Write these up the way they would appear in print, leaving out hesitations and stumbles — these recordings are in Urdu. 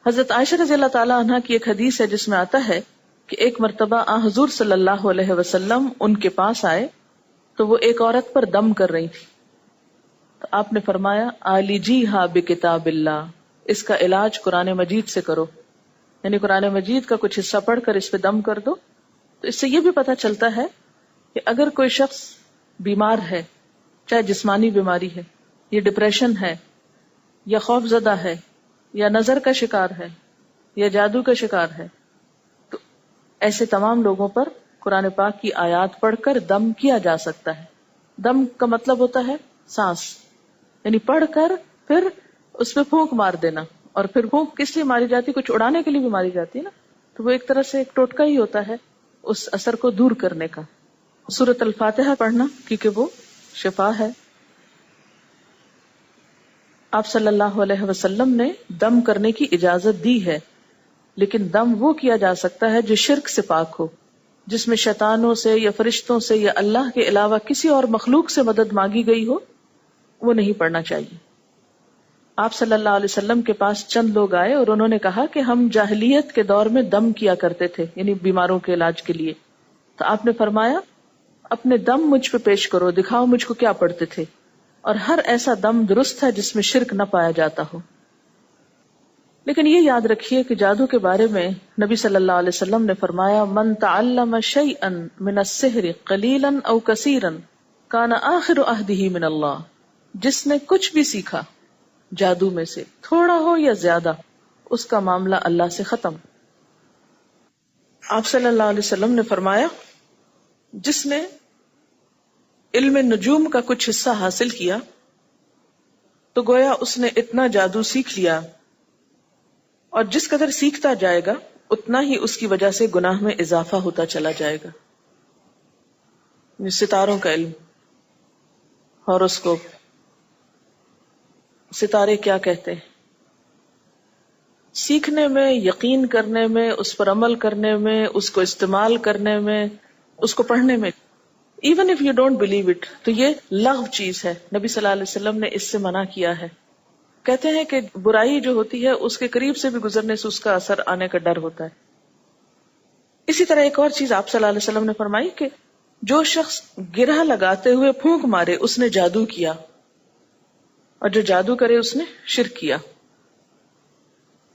حضرت عائشہ رضی اللہ تعالی عنہ کی ایک حدیث ہے جس میں آتا ہے کہ ایک مرتبہ حضور صلی اللہ علیہ وسلم ان کے پاس آئے تو وہ ایک عورت پر دم کر رہی تھی. تو آپ نے فرمایا عالجیھا بکتاب اللہ، اس کا علاج قرآن مجید سے کرو، یعنی قرآن مجید کا کچھ حصہ پڑھ کر اس پہ دم کر دو. تو اس سے یہ بھی پتہ چلتا ہے کہ اگر کوئی شخص بیمار ہے، چاہے جسمانی بیماری ہے، یا ڈپریشن ہے، یا خوف زدہ ہے، یا نظر کا شکار ہے، یا جادو کا شکار ہے، تو ایسے تمام لوگوں پر قرآن پاک کی آیات پڑھ کر دم کیا جا سکتا ہے. دم کا مطلب ہوتا ہے سانس، یعنی پڑھ کر پھر اس پہ پھونک مار دینا. اور پھر پھونک کس لیے ماری جاتی؟ کچھ اڑانے کے لیے بھی ماری جاتی ہے نا. تو وہ ایک طرح سے ایک ٹوٹکا ہی ہوتا ہے اس اثر کو دور کرنے کا. سورۃ الفاتحہ پڑھنا کیونکہ وہ شفا ہے. آپ صلی اللہ علیہ وسلم نے دم کرنے کی اجازت دی ہے، لیکن دم وہ کیا جا سکتا ہے جو شرک سے پاک ہو، جس میں شیطانوں سے یا فرشتوں سے یا اللہ کے علاوہ کسی اور مخلوق سے مدد مانگی گئی ہو، وہ نہیں پڑھنا چاہیے. آپ صلی اللہ علیہ وسلم کے پاس چند لوگ آئے اور انہوں نے کہا کہ ہم جاہلیت کے دور میں دم کیا کرتے تھے، یعنی بیماروں کے علاج کے لیے. تو آپ نے فرمایا اپنے دم مجھ پہ پیش کرو، دکھاؤ مجھ کو کیا پڑھتے تھے، اور ہر ایسا دم درست ہے جس میں شرک نہ پایا جاتا ہو. لیکن یہ یاد رکھیے کہ جادو کے بارے میں نبی صلی اللہ علیہ وسلم نے فرمایا من تعلم شیئا من السحر قلیلا او کثیرا کان آخر عہدہ من اللہ، جس نے کچھ بھی سیکھا جادو میں سے، تھوڑا ہو یا زیادہ، اس کا معاملہ اللہ سے ختم. آپ صلی اللہ علیہ وسلم نے فرمایا جس نے علم نجوم کا کچھ حصہ حاصل کیا تو گویا اس نے اتنا جادو سیکھ لیا، اور جس قدر سیکھتا جائے گا اتنا ہی اس کی وجہ سے گناہ میں اضافہ ہوتا چلا جائے گا. ستاروں کا علم، ہاروسکوپ، ستارے کیا کہتے ہیں، سیکھنے میں، یقین کرنے میں، اس پر عمل کرنے میں، اس کو استعمال کرنے میں، اس کو پڑھنے میں، even if you don't believe it, تو یہ لغو چیز ہے. نبی صلی اللہ علیہ وسلم نے اس سے منع کیا ہے. کہتے ہیں کہ برائی جو ہوتی ہے اس کے قریب سے بھی گزرنے سے اس کا اثر آنے کا ڈر ہوتا ہے. اسی طرح ایک اور چیز آپ صلی اللہ علیہ وسلم نے فرمائی کہ جو شخص گرہ لگاتے ہوئے پھونک مارے اس نے جادو کیا، اور جو جادو کرے اس نے شرک کیا.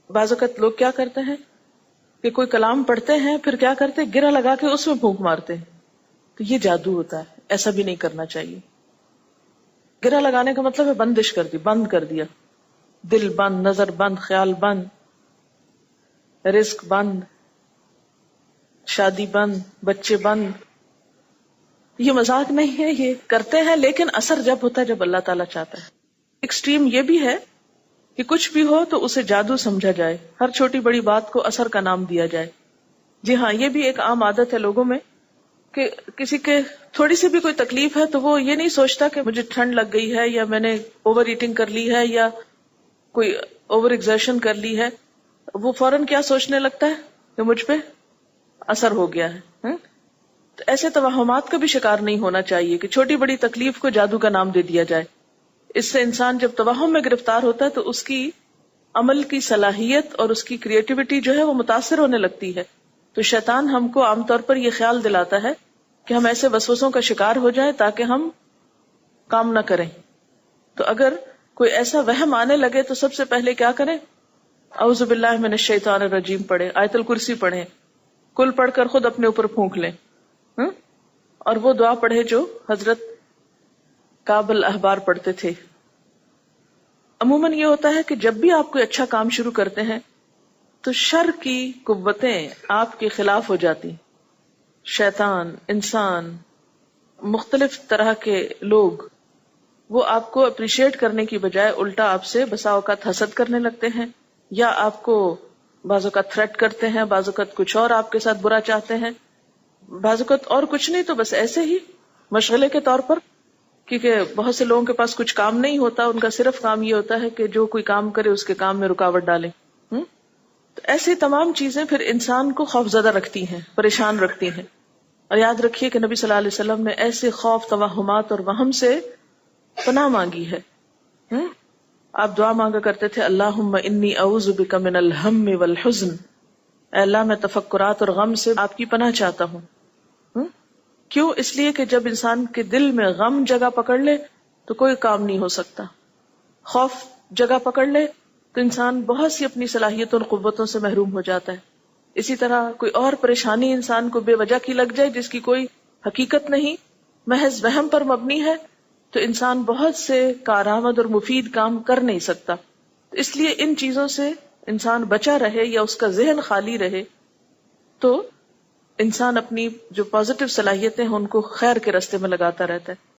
بعض اوقات لوگ کیا کرتے ہیں کہ کوئی کلام پڑھتے ہیں پھر کیا کرتے ہیں گرہ لگا کے اس میں پھونک مارتے ہیں، تو یہ جادو ہوتا ہے. ایسا بھی نہیں کرنا چاہیے. گرہ لگانے کا مطلب ہے بندش کر دی، بند کر دیا، دل بند، نظر بند، خیال بند، رزق بند، شادی بند، بچے بند. یہ مذاق نہیں ہے، یہ کرتے ہیں، لیکن اثر جب ہوتا ہے جب اللہ تعالیٰ چاہتا ہے. ایکسٹریم یہ بھی ہے کہ کچھ بھی ہو تو اسے جادو سمجھا جائے، ہر چھوٹی بڑی بات کو اثر کا نام دیا جائے. جی ہاں، یہ بھی ایک عام عادت ہے لوگوں میں کہ کسی کے تھوڑی سی بھی کوئی تکلیف ہے تو وہ یہ نہیں سوچتا کہ مجھے ٹھنڈ لگ گئی ہے یا میں نے اوور ایٹنگ کر لی ہے یا کوئی اوور ایگزرشن کر لی ہے، وہ فوراً کیا سوچنے لگتا ہے کہ مجھ پہ اثر ہو گیا ہے. تو ایسے توہمات کا بھی شکار نہیں ہونا چاہیے کہ چھوٹی بڑی تکلیف کو جادو کا نام دے دیا جائے. اس سے انسان جب توہم میں گرفتار ہوتا ہے تو اس کی عمل کی صلاحیت اور اس کی کریٹیوٹی جو ہے وہ متاثر ہونے لگتی ہے. تو شیطان ہم کو عام طور پر یہ خیال دلاتا ہے کہ ہم ایسے وسوسوں کا شکار ہو جائیں تاکہ ہم کام نہ کریں. تو اگر کوئی ایسا وہم آنے لگے تو سب سے پہلے کیا کریں؟ اعوذ باللہ من الشیطان الرجیم پڑھیں، آیت الکرسی پڑھیں، کل پڑھ کر خود اپنے اوپر پھونک لیں، اور وہ دعا پڑھے جو حضرت کعب الاحبار پڑھتے تھے. عموماً یہ ہوتا ہے کہ جب بھی آپ کوئی اچھا کام شروع کرتے ہیں تو شر کی قوتیں آپ کے خلاف ہو جاتی. شیطان، انسان، مختلف طرح کے لوگ، وہ آپ کو اپریشیٹ کرنے کی بجائے الٹا آپ سے بسا اوقات حسد کرنے لگتے ہیں، یا آپ کو بعض اوقات تھریٹ کرتے ہیں، بعض اوقات کچھ اور آپ کے ساتھ برا چاہتے ہیں، بعض اوقات اور کچھ نہیں تو بس ایسے ہی مشغلے کے طور پر. کیونکہ بہت سے لوگوں کے پاس کچھ کام نہیں ہوتا، ان کا صرف کام یہ ہوتا ہے کہ جو کوئی کام کرے اس کے کام میں رکاوٹ ڈالیں. تو ایسی تمام چیزیں پھر انسان کو خوف زدہ رکھتی ہیں، پریشان رکھتی ہیں. اور یاد رکھیے کہ نبی صلی اللہ علیہ وسلم نے ایسے خوف، توہمات اور وہم سے پناہ مانگی ہے. آپ دعا مانگا کرتے تھے اللہم انی اعوذ بک من الہم والحزن، اے اللہ میں تفکرات اور غم سے آپ کی پناہ چاہتا ہوں۔ کیوں؟ اس لیے کہ جب انسان کے دل میں غم جگہ پکڑ لے تو کوئی کام نہیں ہو سکتا، خوف جگہ پکڑ لے تو انسان بہت سی اپنی صلاحیتوں اور قوتوں سے محروم ہو جاتا ہے۔ اسی طرح کوئی اور پریشانی انسان کو بے وجہ کی لگ جائے جس کی کوئی حقیقت نہیں، محض وہم پر مبنی ہے، تو انسان بہت سے کارآمد اور مفید کام کر نہیں سکتا۔ اس لیے ان چیزوں سے انسان بچا رہے یا اس کا ذہن خالی رہے تو انسان اپنی جو پازیٹو صلاحیتیں ہیں ان کو خیر کے راستے میں لگاتا رہتا ہے۔